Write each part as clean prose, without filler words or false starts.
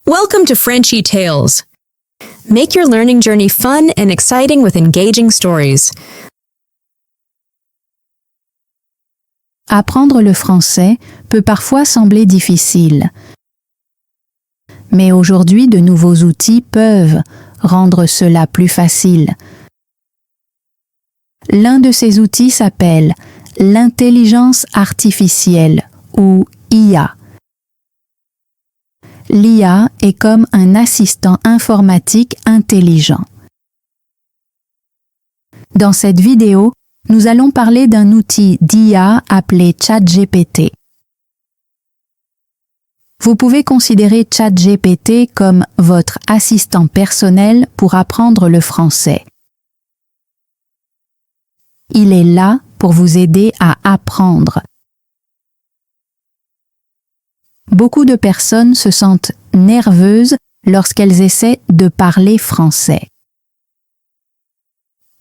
Welcome to Frenchy Tales. Make your learning journey fun and exciting with engaging stories. Apprendre le français peut parfois sembler difficile. Mais aujourd'hui, de nouveaux outils peuvent rendre cela plus facile. L'un de ces outils s'appelle l'intelligence artificielle ou IA. L'IA est comme un assistant informatique intelligent. Dans cette vidéo, nous allons parler d'un outil d'IA appelé ChatGPT. Vous pouvez considérer ChatGPT comme votre assistant personnel pour apprendre le français. Il est là pour vous aider à apprendre. Beaucoup de personnes se sentent nerveuses lorsqu'elles essaient de parler français.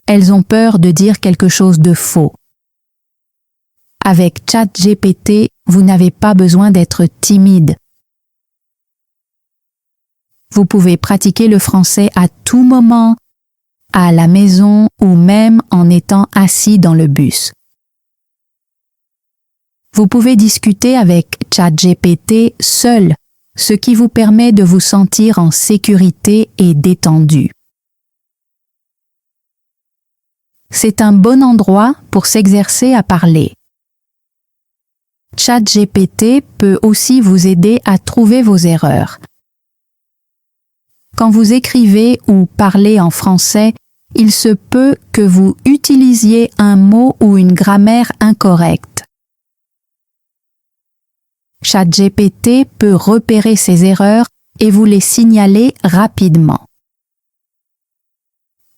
Elles ont peur de dire quelque chose de faux. Avec ChatGPT, vous n'avez pas besoin d'être timide. Vous pouvez pratiquer le français à tout moment, à la maison ou même en étant assis dans le bus. Vous pouvez discuter avec ChatGPT seul, ce qui vous permet de vous sentir en sécurité et détendu. C'est un bon endroit pour s'exercer à parler. ChatGPT peut aussi vous aider à trouver vos erreurs. Quand vous écrivez ou parlez en français, il se peut que vous utilisiez un mot ou une grammaire incorrecte. ChatGPT peut repérer ces erreurs et vous les signaler rapidement.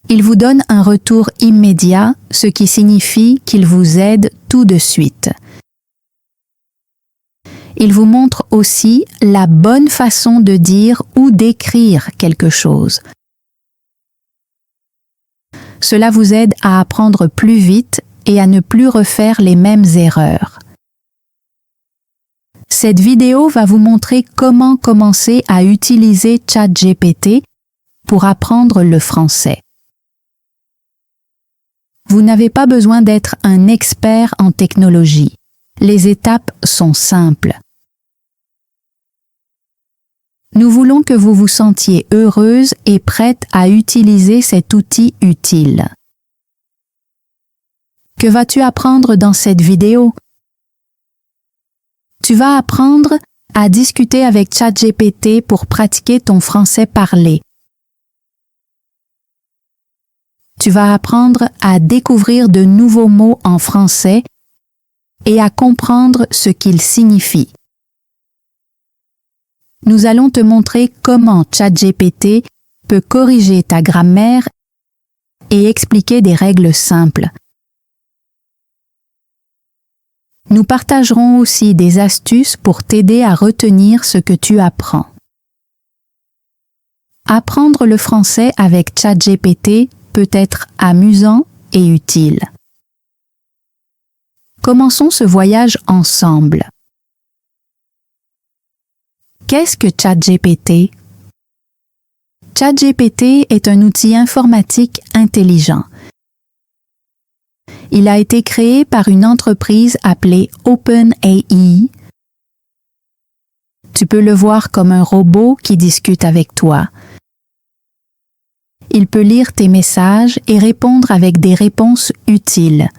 Il vous donne un retour immédiat, ce qui signifie qu'il vous aide tout de suite. Il vous montre aussi la bonne façon de dire ou d'écrire quelque chose. Cela vous aide à apprendre plus vite et à ne plus refaire les mêmes erreurs. Cette vidéo va vous montrer comment commencer à utiliser ChatGPT pour apprendre le français. Vous n'avez pas besoin d'être un expert en technologie. Les étapes sont simples. Nous voulons que vous vous sentiez heureuse et prête à utiliser cet outil utile. Que vas-tu apprendre dans cette vidéo? Tu vas apprendre à discuter avec ChatGPT pour pratiquer ton français parlé. Tu vas apprendre à découvrir de nouveaux mots en français et à comprendre ce qu'ils signifient. Nous allons te montrer comment ChatGPT peut corriger ta grammaire et expliquer des règles simples. Nous partagerons aussi des astuces pour t'aider à retenir ce que tu apprends. Apprendre le français avec ChatGPT peut être amusant et utile. Commençons ce voyage ensemble. Qu'est-ce que ChatGPT? ChatGPT est un outil informatique intelligent. Il a été créé par une entreprise appelée OpenAI. Tu peux le voir comme un robot qui discute avec toi. Il peut lire tes messages et répondre avec des réponses utiles.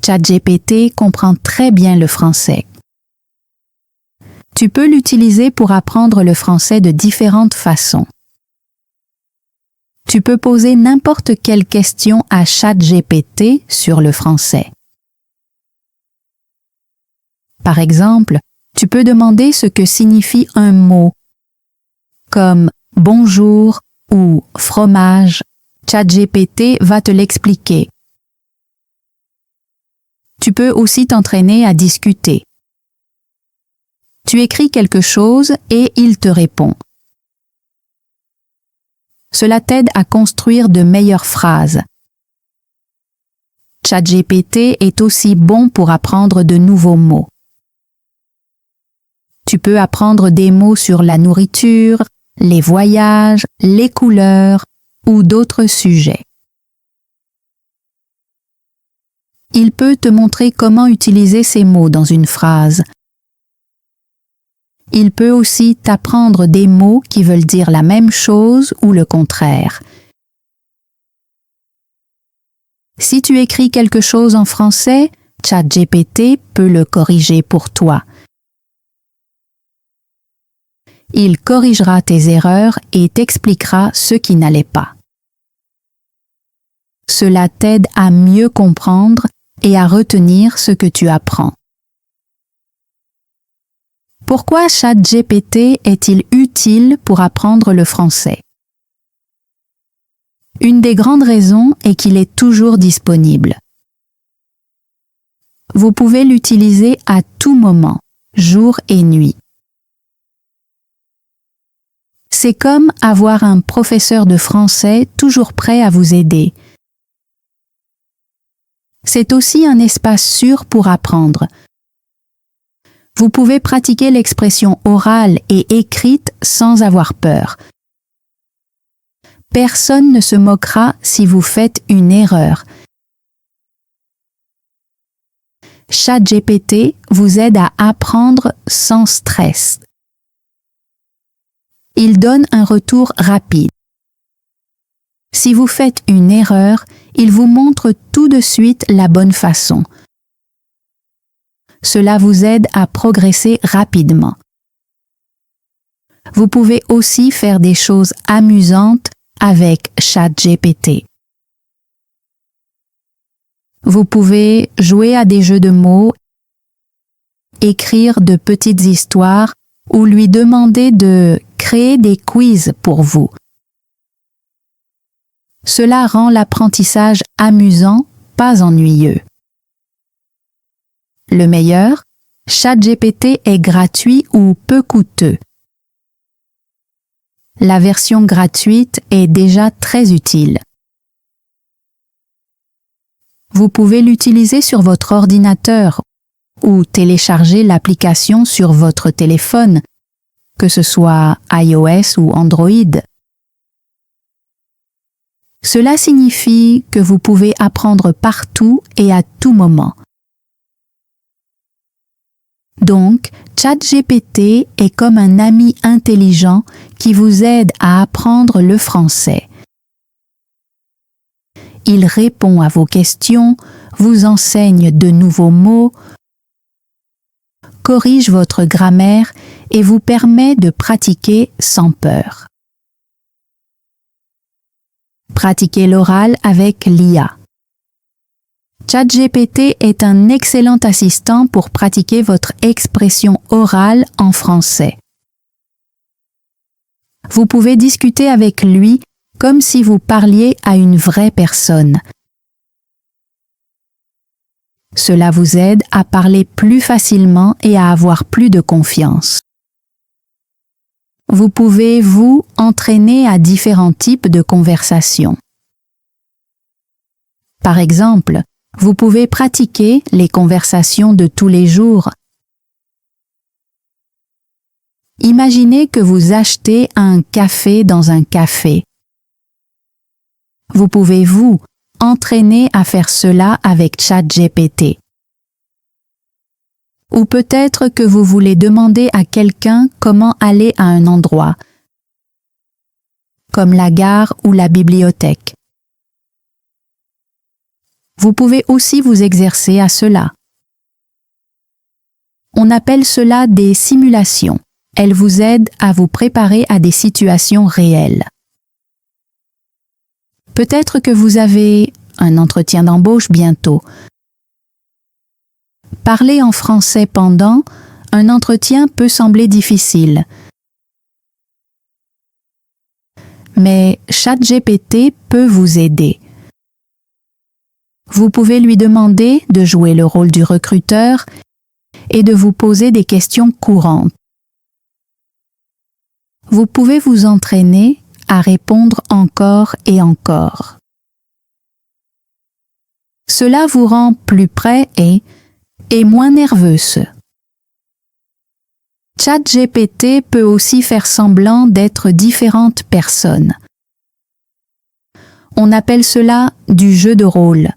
ChatGPT comprend très bien le français. Tu peux l'utiliser pour apprendre le français de différentes façons. Tu peux poser n'importe quelle question à ChatGPT sur le français. Par exemple, tu peux demander ce que signifie un mot, comme bonjour ou fromage. ChatGPT va te l'expliquer. Tu peux aussi t'entraîner à discuter. Tu écris quelque chose et il te répond. Cela t'aide à construire de meilleures phrases. ChatGPT est aussi bon pour apprendre de nouveaux mots. Tu peux apprendre des mots sur la nourriture, les voyages, les couleurs ou d'autres sujets. Il peut te montrer comment utiliser ces mots dans une phrase. Il peut aussi t'apprendre des mots qui veulent dire la même chose ou le contraire. Si tu écris quelque chose en français, ChatGPT peut le corriger pour toi. Il corrigera tes erreurs et t'expliquera ce qui n'allait pas. Cela t'aide à mieux comprendre et à retenir ce que tu apprends. Pourquoi ChatGPT est-il utile pour apprendre le français? Une des grandes raisons est qu'il est toujours disponible. Vous pouvez l'utiliser à tout moment, jour et nuit. C'est comme avoir un professeur de français toujours prêt à vous aider. C'est aussi un espace sûr pour apprendre. Vous pouvez pratiquer l'expression orale et écrite sans avoir peur. Personne ne se moquera si vous faites une erreur. ChatGPT vous aide à apprendre sans stress. Il donne un retour rapide. Si vous faites une erreur, il vous montre tout de suite la bonne façon. Cela vous aide à progresser rapidement. Vous pouvez aussi faire des choses amusantes avec ChatGPT. Vous pouvez jouer à des jeux de mots, écrire de petites histoires ou lui demander de créer des quiz pour vous. Cela rend l'apprentissage amusant, pas ennuyeux. Le meilleur, ChatGPT est gratuit ou peu coûteux. La version gratuite est déjà très utile. Vous pouvez l'utiliser sur votre ordinateur ou télécharger l'application sur votre téléphone, que ce soit iOS ou Android. Cela signifie que vous pouvez apprendre partout et à tout moment. Donc, ChatGPT est comme un ami intelligent qui vous aide à apprendre le français. Il répond à vos questions, vous enseigne de nouveaux mots, corrige votre grammaire et vous permet de pratiquer sans peur. Pratiquez l'oral avec l'IA. ChatGPT est un excellent assistant pour pratiquer votre expression orale en français. Vous pouvez discuter avec lui comme si vous parliez à une vraie personne. Cela vous aide à parler plus facilement et à avoir plus de confiance. Vous pouvez vous entraîner à différents types de conversations. Par exemple, vous pouvez pratiquer les conversations de tous les jours. Imaginez que vous achetez un café dans un café. Vous pouvez vous entraîner à faire cela avec ChatGPT. Ou peut-être que vous voulez demander à quelqu'un comment aller à un endroit, comme la gare ou la bibliothèque. Vous pouvez aussi vous exercer à cela. On appelle cela des simulations. Elles vous aident à vous préparer à des situations réelles. Peut-être que vous avez un entretien d'embauche bientôt. Parler en français pendant un entretien peut sembler difficile. Mais ChatGPT peut vous aider. Vous pouvez lui demander de jouer le rôle du recruteur et de vous poser des questions courantes. Vous pouvez vous entraîner à répondre encore et encore. Cela vous rend plus prêt et moins nerveuse. ChatGPT peut aussi faire semblant d'être différentes personnes. On appelle cela du jeu de rôle.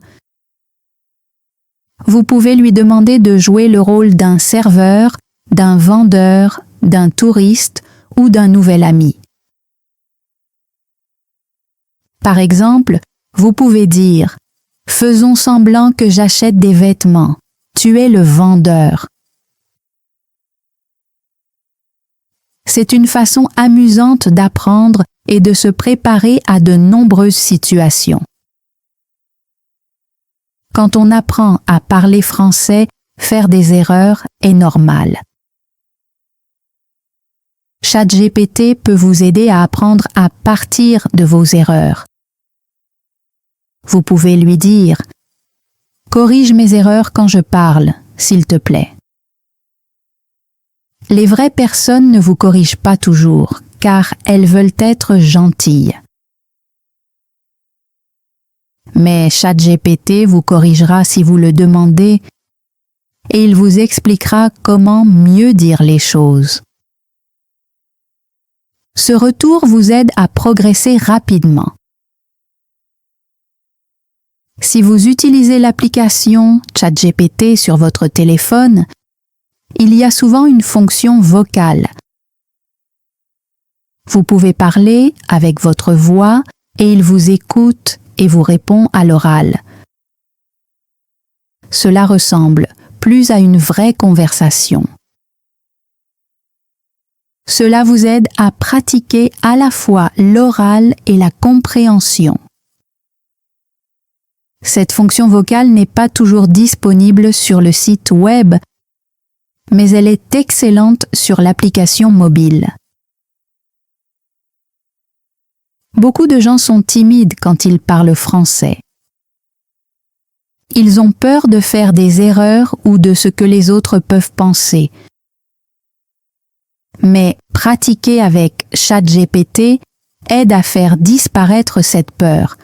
Vous pouvez lui demander de jouer le rôle d'un serveur, d'un vendeur, d'un touriste ou d'un nouvel ami. Par exemple, vous pouvez dire « Faisons semblant que j'achète des vêtements. Tu es le vendeur. » C'est une façon amusante d'apprendre et de se préparer à de nombreuses situations. Quand on apprend à parler français, faire des erreurs est normal. ChatGPT peut vous aider à apprendre à partir de vos erreurs. Vous pouvez lui dire « Corrige mes erreurs quand je parle, s'il te plaît. » Les vraies personnes ne vous corrigent pas toujours, car elles veulent être gentilles. Mais ChatGPT vous corrigera si vous le demandez et il vous expliquera comment mieux dire les choses. Ce retour vous aide à progresser rapidement. Si vous utilisez l'application ChatGPT sur votre téléphone, il y a souvent une fonction vocale. Vous pouvez parler avec votre voix et il vous écoute et vous répond à l'oral. Cela ressemble plus à une vraie conversation. Cela vous aide à pratiquer à la fois l'oral et la compréhension. Cette fonction vocale n'est pas toujours disponible sur le site web, mais elle est excellente sur l'application mobile. Beaucoup de gens sont timides quand ils parlent français. Ils ont peur de faire des erreurs ou de ce que les autres peuvent penser. Mais pratiquer avec ChatGPT aide à faire disparaître cette peur.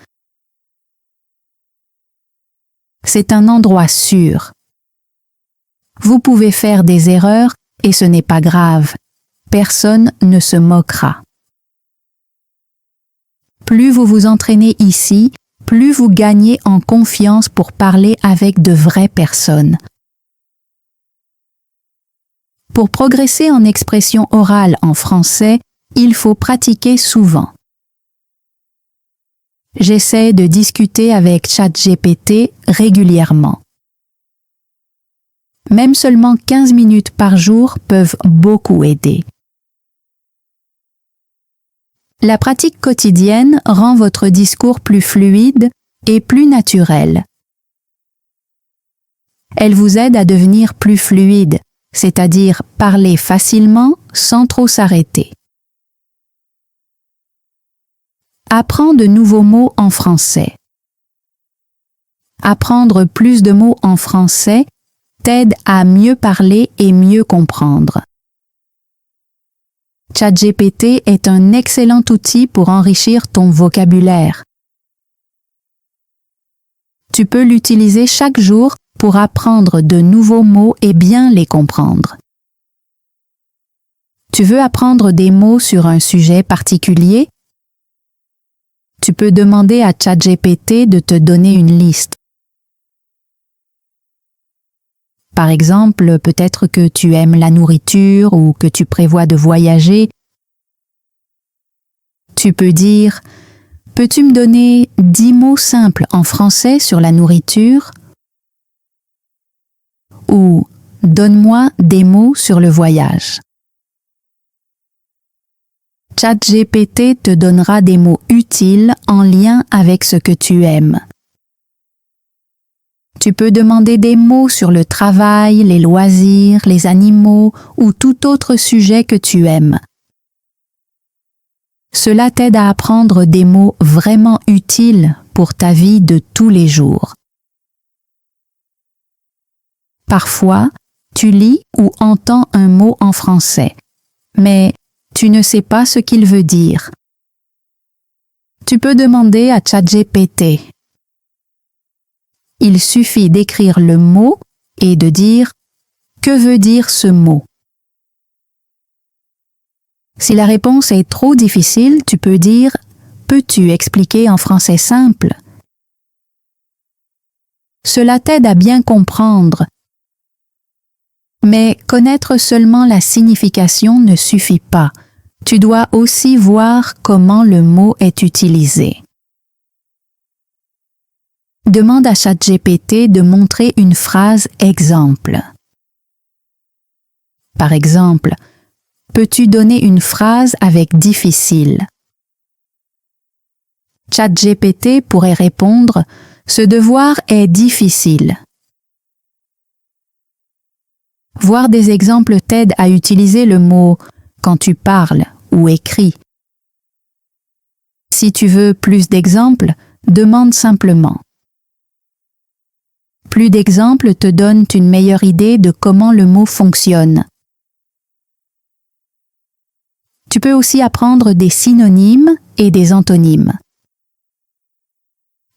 C'est un endroit sûr. Vous pouvez faire des erreurs et ce n'est pas grave. Personne ne se moquera. Plus vous vous entraînez ici, plus vous gagnez en confiance pour parler avec de vraies personnes. Pour progresser en expression orale en français, il faut pratiquer souvent. J'essaie de discuter avec ChatGPT régulièrement. Même seulement 15 minutes par jour peuvent beaucoup aider. La pratique quotidienne rend votre discours plus fluide et plus naturel. Elle vous aide à devenir plus fluide, c'est-à-dire parler facilement sans trop s'arrêter. Apprends de nouveaux mots en français. Apprendre plus de mots en français t'aide à mieux parler et mieux comprendre. ChatGPT est un excellent outil pour enrichir ton vocabulaire. Tu peux l'utiliser chaque jour pour apprendre de nouveaux mots et bien les comprendre. Tu veux apprendre des mots sur un sujet particulier? Tu peux demander à ChatGPT de te donner une liste. Par exemple, peut-être que tu aimes la nourriture ou que tu prévois de voyager. Tu peux dire « Peux-tu me donner 10 mots simples en français sur la nourriture ?» ou « Donne-moi des mots sur le voyage ». ChatGPT te donnera des mots utiles en lien avec ce que tu aimes. Tu peux demander des mots sur le travail, les loisirs, les animaux ou tout autre sujet que tu aimes. Cela t'aide à apprendre des mots vraiment utiles pour ta vie de tous les jours. Parfois, tu lis ou entends un mot en français, mais tu ne sais pas ce qu'il veut dire. Tu peux demander à ChatGPT. Il suffit d'écrire le mot et de dire « Que veut dire ce mot ?» Si la réponse est trop difficile, tu peux dire « Peux-tu expliquer en français simple ?» Cela t'aide à bien comprendre. Mais connaître seulement la signification ne suffit pas. Tu dois aussi voir comment le mot est utilisé. Demande à ChatGPT de montrer une phrase exemple. Par exemple, peux-tu donner une phrase avec difficile? ChatGPT pourrait répondre « Ce devoir est difficile ». Voir des exemples t'aide à utiliser le mot quand tu parles ou écris. Si tu veux plus d'exemples, demande simplement. Plus d'exemples te donnent une meilleure idée de comment le mot fonctionne. Tu peux aussi apprendre des synonymes et des antonymes.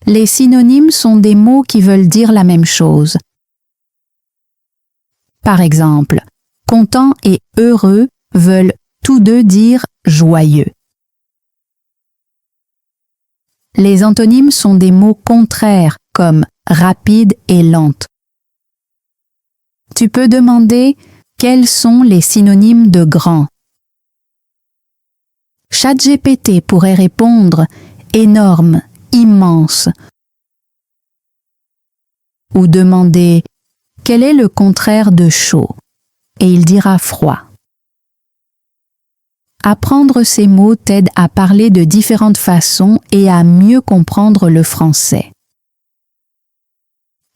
Les synonymes sont des mots qui veulent dire la même chose. Par exemple, content et heureux veulent tous deux dire joyeux. Les antonymes sont des mots contraires comme rapide et lente. Tu peux demander quels sont les synonymes de grand. ChatGPT pourrait répondre énorme, immense, ou demander quel est le contraire de chaud, et il dira froid. Apprendre ces mots t'aide à parler de différentes façons et à mieux comprendre le français.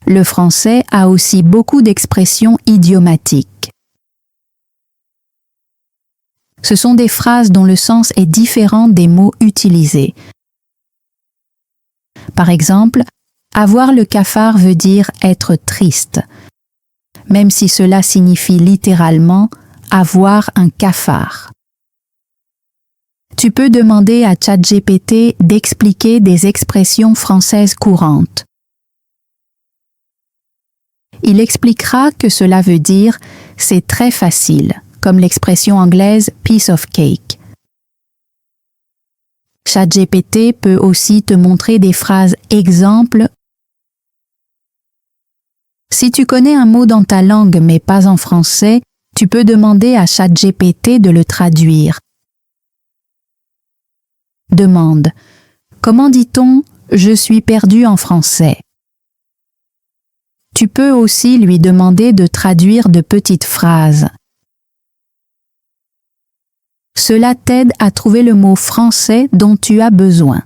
Le français a aussi beaucoup d'expressions idiomatiques. Ce sont des phrases dont le sens est différent des mots utilisés. Par exemple, avoir le cafard veut dire être triste, même si cela signifie littéralement avoir un cafard. Tu peux demander à ChatGPT d'expliquer des expressions françaises courantes. Il expliquera que cela veut dire « c'est très facile », comme l'expression anglaise « piece of cake ». ChatGPT peut aussi te montrer des phrases exemples. Si tu connais un mot dans ta langue mais pas en français, tu peux demander à ChatGPT de le traduire. Demande « Comment dit-on « je suis perdu » en français » Tu peux aussi lui demander de traduire de petites phrases. Cela t'aide à trouver le mot français dont tu as besoin.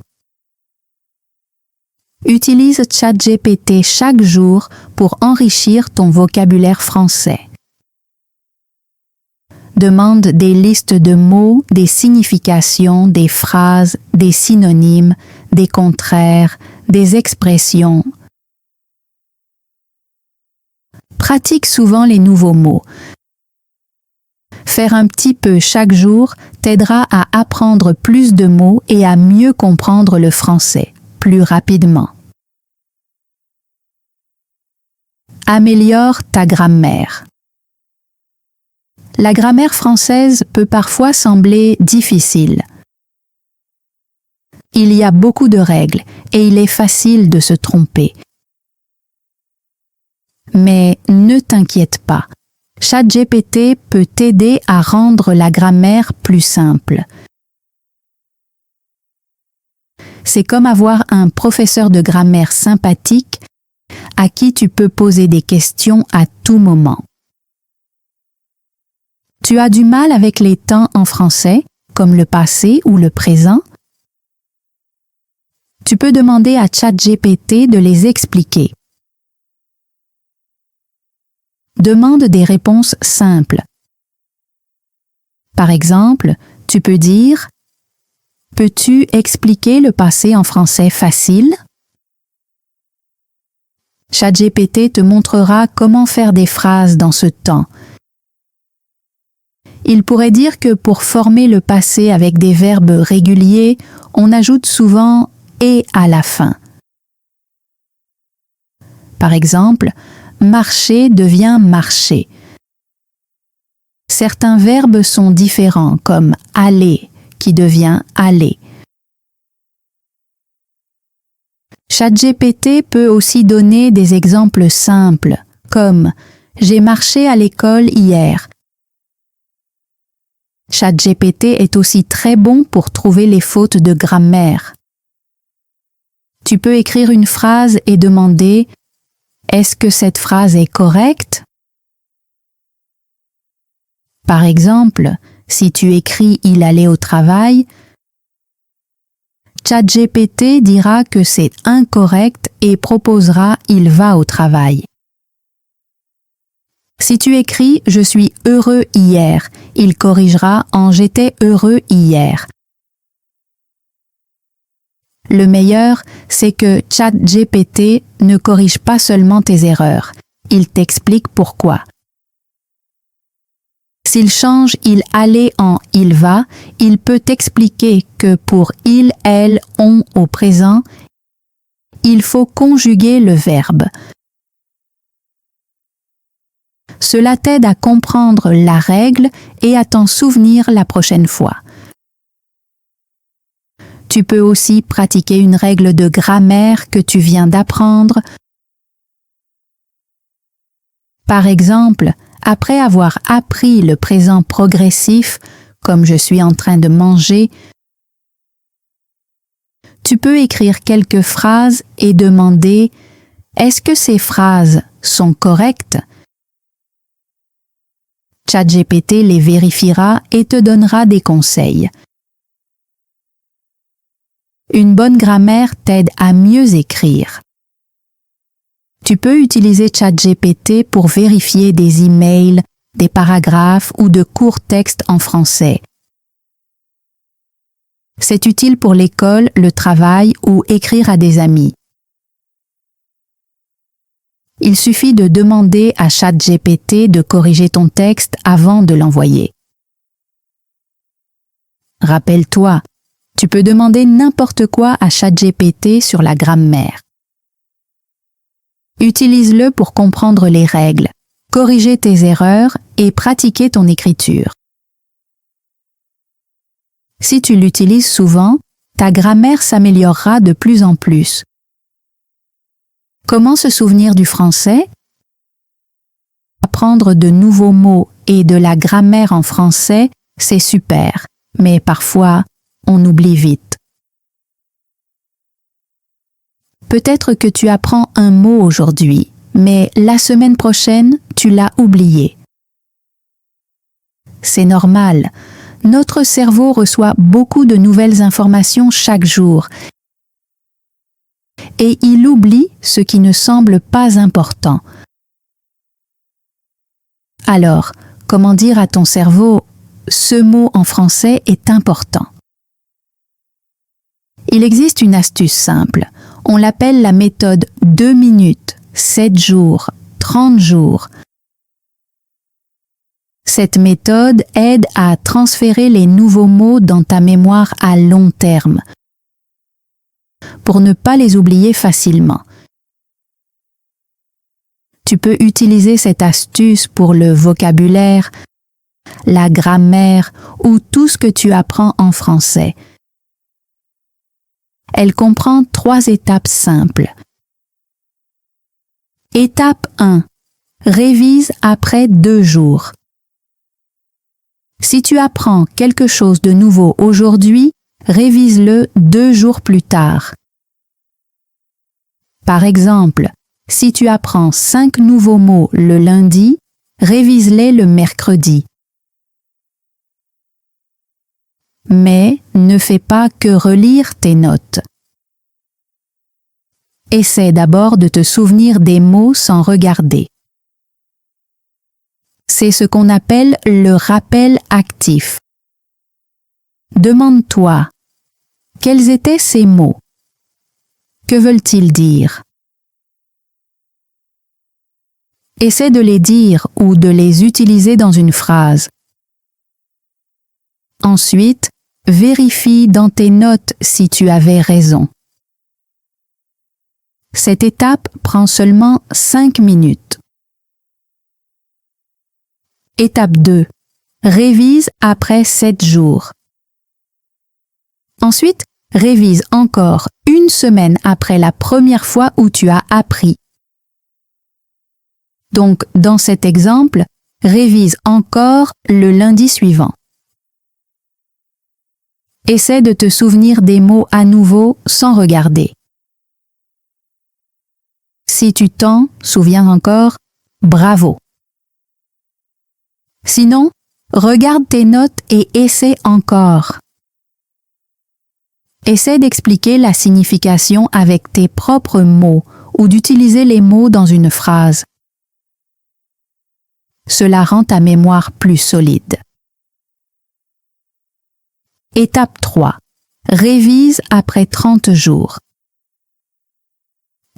Utilise ChatGPT chaque jour pour enrichir ton vocabulaire français. Demande des listes de mots, des significations, des phrases, des synonymes, des contraires, des expressions. Pratique souvent les nouveaux mots. Faire un petit peu chaque jour t'aidera à apprendre plus de mots et à mieux comprendre le français, plus rapidement. Améliore ta grammaire. La grammaire française peut parfois sembler difficile. Il y a beaucoup de règles et il est facile de se tromper. Mais ne t'inquiète pas, ChatGPT peut t'aider à rendre la grammaire plus simple. C'est comme avoir un professeur de grammaire sympathique à qui tu peux poser des questions à tout moment. Tu as du mal avec les temps en français, comme le passé ou le présent? Tu peux demander à ChatGPT de les expliquer. Demande des réponses simples. Par exemple, tu peux dire « Peux-tu expliquer le passé en français facile ?» ChatGPT te montrera comment faire des phrases dans ce temps. Il pourrait dire que pour former le passé avec des verbes réguliers, on ajoute souvent « et » à la fin. Par exemple, marcher devient marcher. certains verbes sont différents, comme aller, qui devient aller. ChatGPT peut aussi donner des exemples simples, comme « J'ai marché à l'école hier ». ChatGPT est aussi très bon pour trouver les fautes de grammaire. Tu peux écrire une phrase et demander « Est-ce que cette phrase est correcte ?» Par exemple, si tu écris « Il allait au travail », ChatGPT dira que c'est incorrect et proposera « Il va au travail ». Si tu écris « Je suis heureux hier », il corrigera en « J'étais heureux hier ». Le meilleur, c'est que ChatGPT ne corrige pas seulement tes erreurs, il t'explique pourquoi. S'il change « il allait » en « il va », il peut t'expliquer que pour « il », « elle », « on » au présent, il faut conjuguer le verbe. Cela t'aide à comprendre la règle et à t'en souvenir la prochaine fois. Tu peux aussi pratiquer une règle de grammaire que tu viens d'apprendre. Par exemple, après avoir appris le présent progressif, comme je suis en train de manger, tu peux écrire quelques phrases et demander « Est-ce que ces phrases sont correctes ?» ChatGPT les vérifiera et te donnera des conseils. Une bonne grammaire t'aide à mieux écrire. Tu peux utiliser ChatGPT pour vérifier des emails, des paragraphes ou de courts textes en français. C'est utile pour l'école, le travail ou écrire à des amis. Il suffit de demander à ChatGPT de corriger ton texte avant de l'envoyer. Rappelle-toi, tu peux demander n'importe quoi à ChatGPT sur la grammaire. Utilise-le pour comprendre les règles, corriger tes erreurs et pratiquer ton écriture. Si tu l'utilises souvent, ta grammaire s'améliorera de plus en plus. Comment se souvenir du français? Apprendre de nouveaux mots et de la grammaire en français, c'est super, mais parfois, on oublie vite. Peut-être que tu apprends un mot aujourd'hui, mais la semaine prochaine, tu l'as oublié. C'est normal. Notre cerveau reçoit beaucoup de nouvelles informations chaque jour et il oublie ce qui ne semble pas important. Alors, comment dire à ton cerveau « ce mot en français est important ». Il existe une astuce simple. On l'appelle la méthode 2 minutes, 7 jours, 30 jours. Cette méthode aide à transférer les nouveaux mots dans ta mémoire à long terme, pour ne pas les oublier facilement. Tu peux utiliser cette astuce pour le vocabulaire, la grammaire ou tout ce que tu apprends en français. Elle comprend 3 étapes simples. Étape 1. Révise après 2 jours. Si tu apprends quelque chose de nouveau aujourd'hui, révise-le 2 jours plus tard. Par exemple, si tu apprends 5 nouveaux mots le lundi, révise-les le mercredi. Mais ne fais pas que relire tes notes. Essaie d'abord de te souvenir des mots sans regarder. C'est ce qu'on appelle le rappel actif. Demande-toi, quels étaient ces mots? Que veulent-ils dire? Essaie de les dire ou de les utiliser dans une phrase. Ensuite, vérifie dans tes notes si tu avais raison. Cette étape prend seulement 5 minutes. Étape 2. révise après 7 jours. Ensuite, révise encore une semaine après la première fois où tu as appris. Donc, dans cet exemple, révise encore le lundi suivant. Essaie de te souvenir des mots à nouveau sans regarder. Si tu t'en souviens encore, bravo. Sinon, regarde tes notes et essaie encore. Essaie d'expliquer la signification avec tes propres mots ou d'utiliser les mots dans une phrase. Cela rend ta mémoire plus solide. Étape 3. Révise après 30 jours.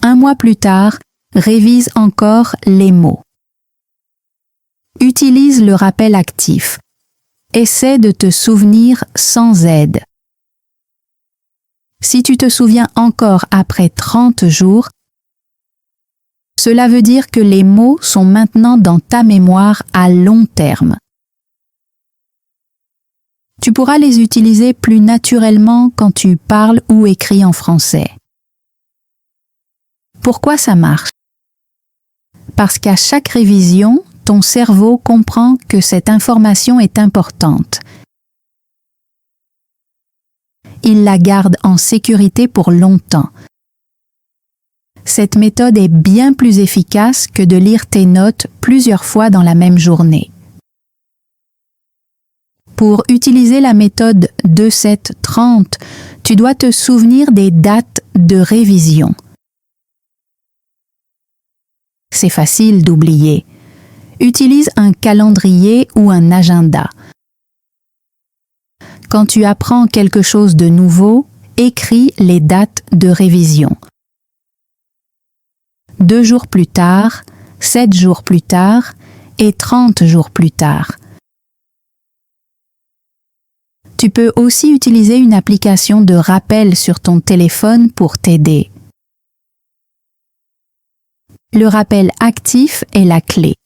Un mois plus tard, révise encore les mots. Utilise le rappel actif. Essaie de te souvenir sans aide. Si tu te souviens encore après 30 jours, cela veut dire que les mots sont maintenant dans ta mémoire à long terme. Tu pourras les utiliser plus naturellement quand tu parles ou écris en français. Pourquoi ça marche? Parce qu'à chaque révision, ton cerveau comprend que cette information est importante. Il la garde en sécurité pour longtemps. Cette méthode est bien plus efficace que de lire tes notes plusieurs fois dans la même journée. Pour utiliser la méthode 2-7-30, tu dois te souvenir des dates de révision. C'est facile d'oublier. Utilise un calendrier ou un agenda. Quand tu apprends quelque chose de nouveau, écris les dates de révision. 2 jours plus tard, 7 jours plus tard et 30 jours plus tard. Tu peux aussi utiliser une application de rappel sur ton téléphone pour t'aider. Le rappel actif est la clé.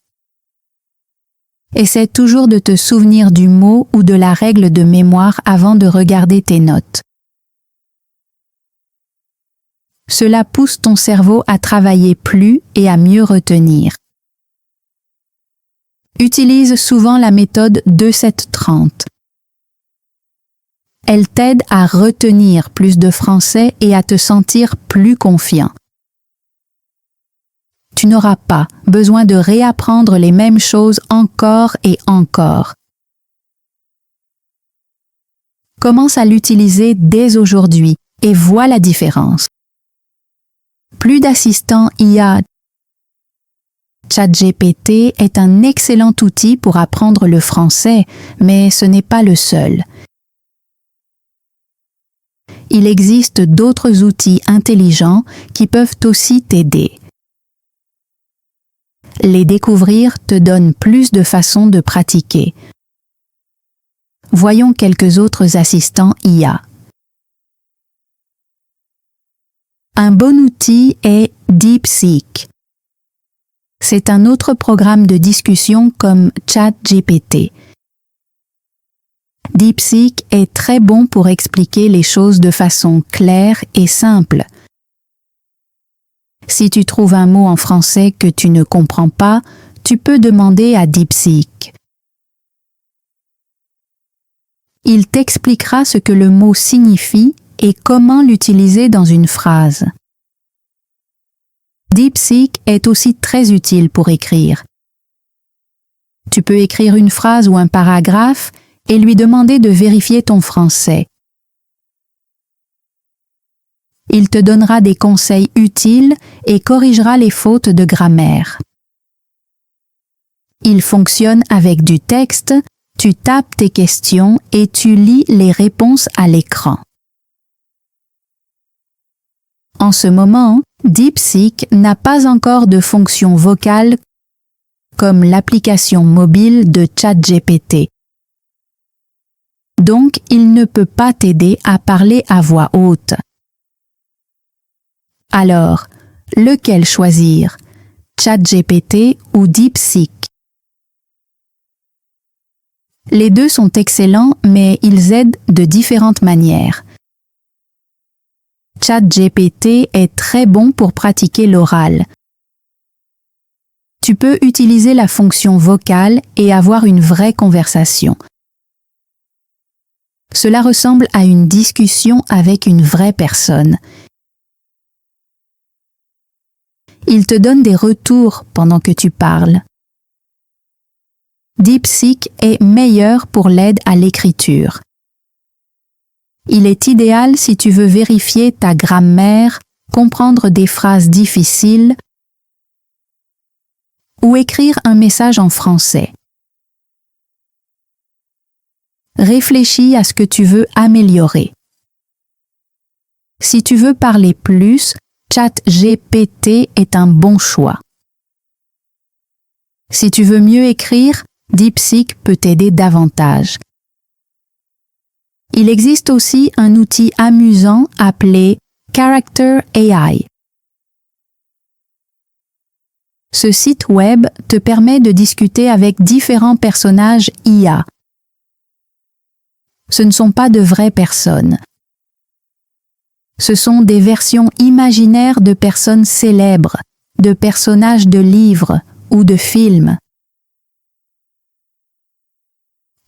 Essaie toujours de te souvenir du mot ou de la règle de mémoire avant de regarder tes notes. Cela pousse ton cerveau à travailler plus et à mieux retenir. Utilise souvent la méthode 2-7-30. Elle t'aide à retenir plus de français et à te sentir plus confiant. Tu n'auras pas besoin de réapprendre les mêmes choses encore et encore. Commence à l'utiliser dès aujourd'hui et vois la différence. Plus d'assistants IA. ChatGPT est un excellent outil pour apprendre le français, mais ce n'est pas le seul. Il existe d'autres outils intelligents qui peuvent aussi t'aider. Les découvrir te donne plus de façons de pratiquer. Voyons quelques autres assistants IA. Un bon outil est DeepSeek. C'est un autre programme de discussion comme ChatGPT. DeepSeek est très bon pour expliquer les choses de façon claire et simple. Si tu trouves un mot en français que tu ne comprends pas, tu peux demander à DeepSeek. Il t'expliquera ce que le mot signifie et comment l'utiliser dans une phrase. DeepSeek est aussi très utile pour écrire. Tu peux écrire une phrase ou un paragraphe et lui demander de vérifier ton français. Il te donnera des conseils utiles et corrigera les fautes de grammaire. Il fonctionne avec du texte, tu tapes tes questions et tu lis les réponses à l'écran. En ce moment, DeepSeek n'a pas encore de fonction vocale comme l'application mobile de ChatGPT. Donc, il ne peut pas t'aider à parler à voix haute. Alors, lequel choisir? ChatGPT ou DeepSeek? Les deux sont excellents, mais ils aident de différentes manières. ChatGPT est très bon pour pratiquer l'oral. Tu peux utiliser la fonction vocale et avoir une vraie conversation. Cela ressemble à une discussion avec une vraie personne. Il te donne des retours pendant que tu parles. DeepSeek est meilleur pour l'aide à l'écriture. Il est idéal si tu veux vérifier ta grammaire, comprendre des phrases difficiles ou écrire un message en français. Réfléchis à ce que tu veux améliorer. Si tu veux parler plus, ChatGPT est un bon choix. Si tu veux mieux écrire, DeepSeek peut t'aider davantage. Il existe aussi un outil amusant appelé Character AI. Ce site web te permet de discuter avec différents personnages IA. Ce ne sont pas de vraies personnes. Ce sont des versions imaginaires de personnes célèbres, de personnages de livres ou de films.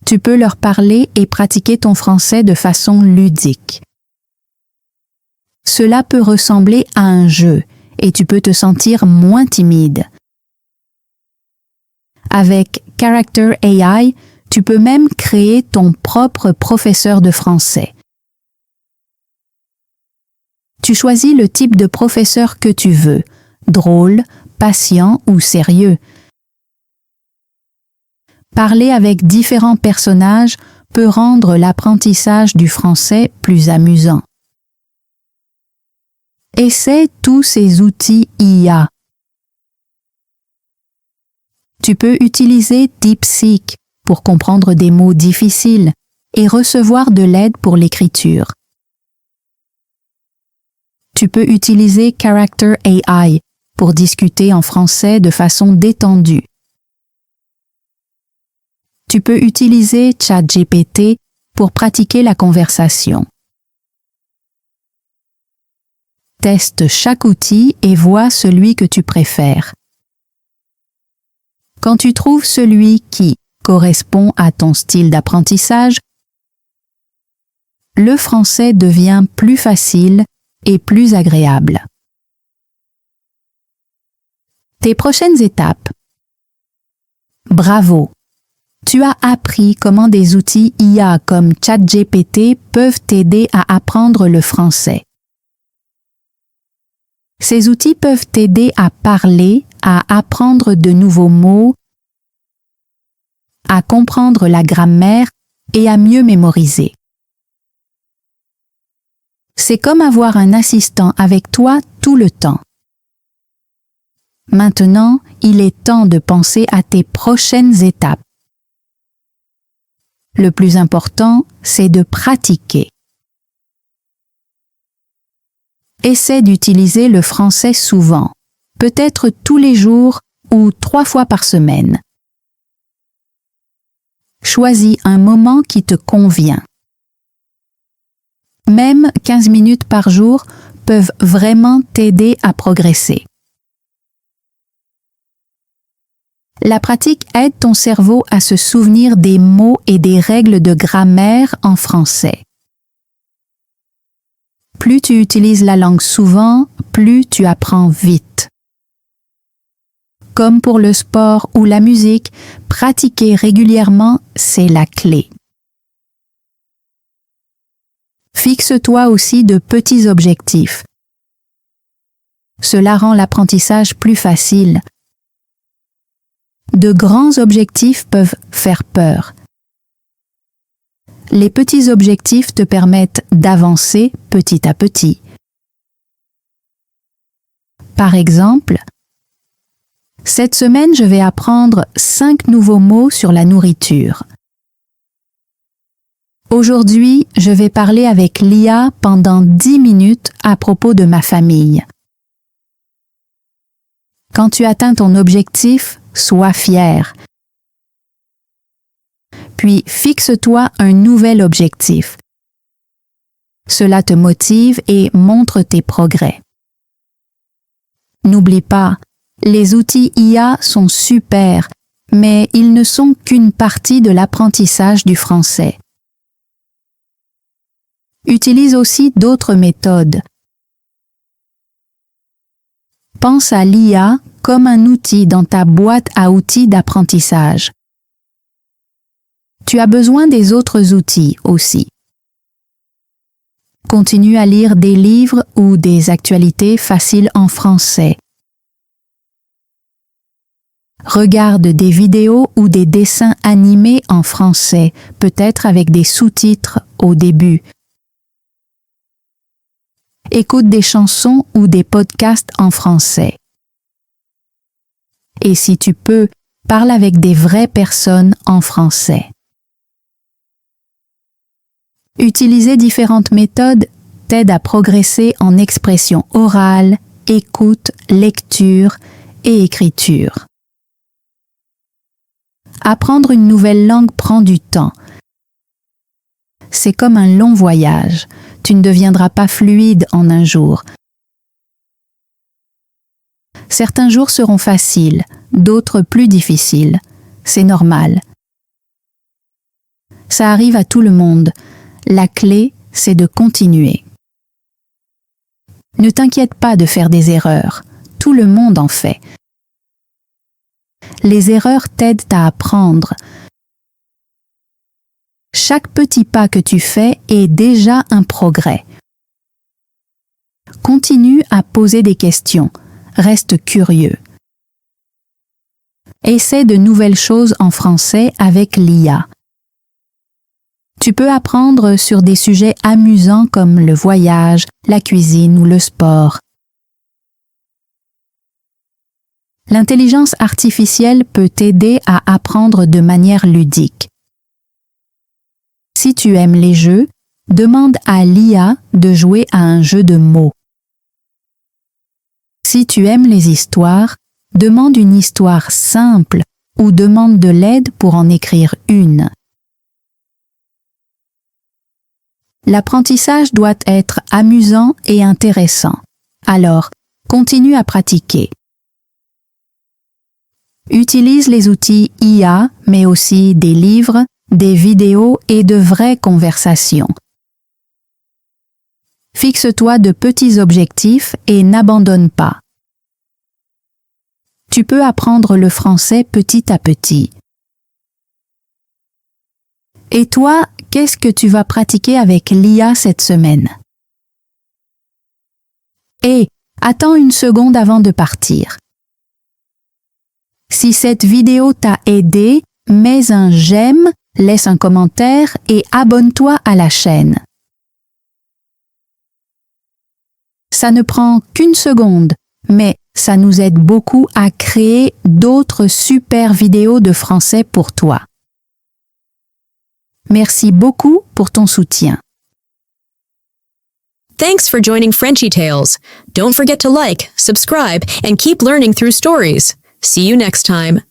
Tu peux leur parler et pratiquer ton français de façon ludique. Cela peut ressembler à un jeu et tu peux te sentir moins timide. Avec Character AI, tu peux même créer ton propre professeur de français. Tu choisis le type de professeur que tu veux, drôle, patient ou sérieux. Parler avec différents personnages peut rendre l'apprentissage du français plus amusant. Essaie tous ces outils IA. Tu peux utiliser DeepSeek pour comprendre des mots difficiles et recevoir de l'aide pour l'écriture. Tu peux utiliser Character AI pour discuter en français de façon détendue. Tu peux utiliser ChatGPT pour pratiquer la conversation. Teste chaque outil et vois celui que tu préfères. Quand tu trouves celui qui correspond à ton style d'apprentissage, le français devient plus facile et plus agréable. Tes prochaines étapes. Bravo! Tu as appris comment des outils IA comme ChatGPT peuvent t'aider à apprendre le français. Ces outils peuvent t'aider à parler, à apprendre de nouveaux mots, à comprendre la grammaire et à mieux mémoriser. C'est comme avoir un assistant avec toi tout le temps. Maintenant, il est temps de penser à tes prochaines étapes. Le plus important, c'est de pratiquer. Essaie d'utiliser le français souvent, peut-être tous les jours ou 3 fois par semaine. Choisis un moment qui te convient. Même 15 minutes par jour peuvent vraiment t'aider à progresser. La pratique aide ton cerveau à se souvenir des mots et des règles de grammaire en français. Plus tu utilises la langue souvent, plus tu apprends vite. Comme pour le sport ou la musique, pratiquer régulièrement, c'est la clé. Fixe-toi aussi de petits objectifs. Cela rend l'apprentissage plus facile. De grands objectifs peuvent faire peur. Les petits objectifs te permettent d'avancer petit à petit. Par exemple, cette semaine, je vais apprendre 5 nouveaux mots sur la nourriture. Aujourd'hui, je vais parler avec l'IA pendant 10 minutes à propos de ma famille. Quand tu atteins ton objectif, sois fier. puis fixe-toi un nouvel objectif. Cela te motive et montre tes progrès. N'oublie pas, les outils IA sont super, mais ils ne sont qu'une partie de l'apprentissage du français. Utilise aussi d'autres méthodes. Pense à l'IA comme un outil dans ta boîte à outils d'apprentissage. Tu as besoin des autres outils aussi. Continue à lire des livres ou des actualités faciles en français. Regarde des vidéos ou des dessins animés en français, peut-être avec des sous-titres au début. Écoute des chansons ou des podcasts en français. Et si tu peux, parle avec des vraies personnes en français. Utiliser différentes méthodes t'aide à progresser en expression orale, écoute, lecture et écriture. Apprendre une nouvelle langue prend du temps. C'est comme un long voyage. Tu ne deviendras pas fluide en un jour. Certains jours seront faciles, d'autres plus difficiles. C'est normal. Ça arrive à tout le monde. La clé, c'est de continuer. Ne t'inquiète pas de faire des erreurs. Tout le monde en fait. Les erreurs t'aident à apprendre. Chaque petit pas que tu fais est déjà un progrès. Continue à poser des questions. Reste curieux. Essaie de nouvelles choses en français avec l'IA. Tu peux apprendre sur des sujets amusants comme le voyage, la cuisine ou le sport. L'intelligence artificielle peut t'aider à apprendre de manière ludique. Si tu aimes les jeux, demande à l'IA de jouer à un jeu de mots. Si tu aimes les histoires, demande une histoire simple ou demande de l'aide pour en écrire une. L'apprentissage doit être amusant et intéressant. Alors, continue à pratiquer. Utilise les outils IA, mais aussi des livres, des vidéos et de vraies conversations. Fixe-toi de petits objectifs et n'abandonne pas. Tu peux apprendre le français petit à petit. Et toi, qu'est-ce que tu vas pratiquer avec l'IA cette semaine? Et attends une seconde avant de partir. Si cette vidéo t'a aidé, mets un j'aime, laisse un commentaire et abonne-toi à la chaîne. Ça ne prend qu'une seconde, mais ça nous aide beaucoup à créer d'autres super vidéos de français pour toi. Merci beaucoup pour ton soutien. Thanks for joining Frenchy Tales. Don't forget to like, subscribe, and keep learning through stories. See you next time.